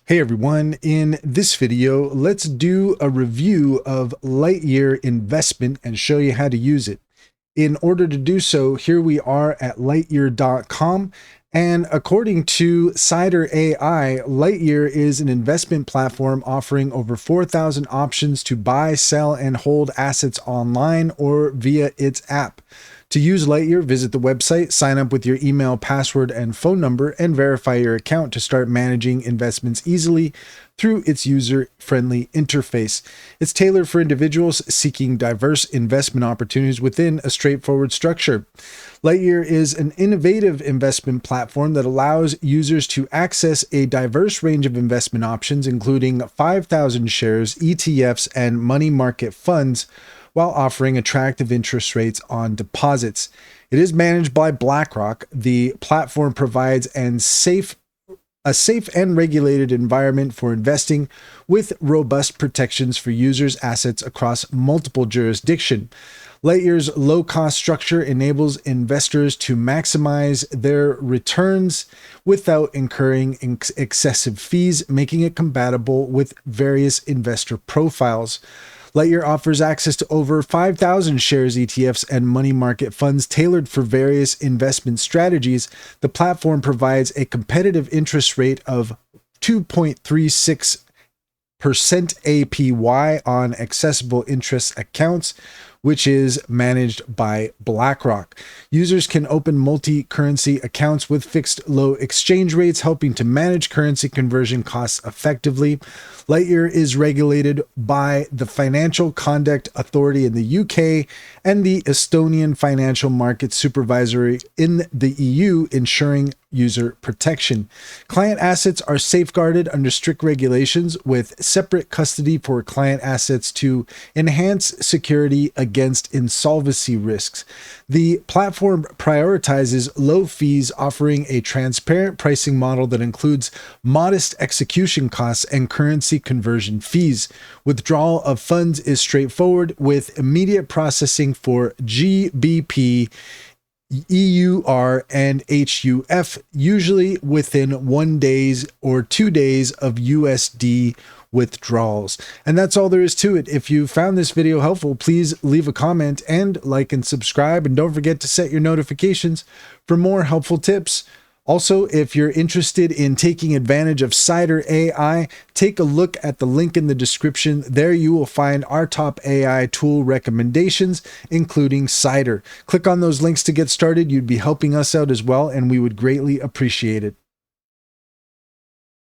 Hey everyone, in this video, let's do a review of Lightyear investment and show you how to use it. In order to do so, here we are at lightyear.com. And according to Cider AI, Lightyear is an investment platform offering over 4,000 options to buy, sell, and hold assets online or via its app. To use Lightyear, visit the website, sign up with your email, password, and phone number, and verify your account to start managing investments easily through its user-friendly interface. It's tailored for individuals seeking diverse investment opportunities within a straightforward structure. Lightyear is an innovative investment platform that allows users to access a diverse range of investment options, including 5,000 shares, ETFs, and money market funds, while offering attractive interest rates on deposits. It is managed by BlackRock. The platform provides a safe and regulated environment for investing with robust protections for users' assets across multiple jurisdictions. Lightyear's low-cost structure enables investors to maximize their returns without incurring excessive fees, making it compatible with various investor profiles. Lightyear offers access to over 5,000 shares, ETFs, and money market funds tailored for various investment strategies. The platform provides a competitive interest rate of 2.36% APY on accessible interest accounts, which is managed by BlackRock. Users can open multi-currency accounts with fixed low exchange rates, helping to manage currency conversion costs effectively. Lightyear is regulated by the Financial Conduct Authority in the UK and the Estonian Financial Market Supervisory in the EU, ensuring user protection. Client assets are safeguarded under strict regulations with separate custody for client assets to enhance security against insolvency risks. The platform prioritizes low fees, offering a transparent pricing model that includes modest execution costs and currency conversion fees. Withdrawal of funds is straightforward with immediate processing for GBP, EUR, and HUF, usually within 1 day or 2 days of USD withdrawals. And that's all there is to it. If you found this video helpful, please leave a comment and like and subscribe, and don't forget to set your notifications for more helpful tips. Also, if you're interested in taking advantage of Cider AI, take a look at the link in the description. There you will find our top AI tool recommendations, including Cider. Click on those links to get started. You'd be helping us out as well, and we would greatly appreciate it.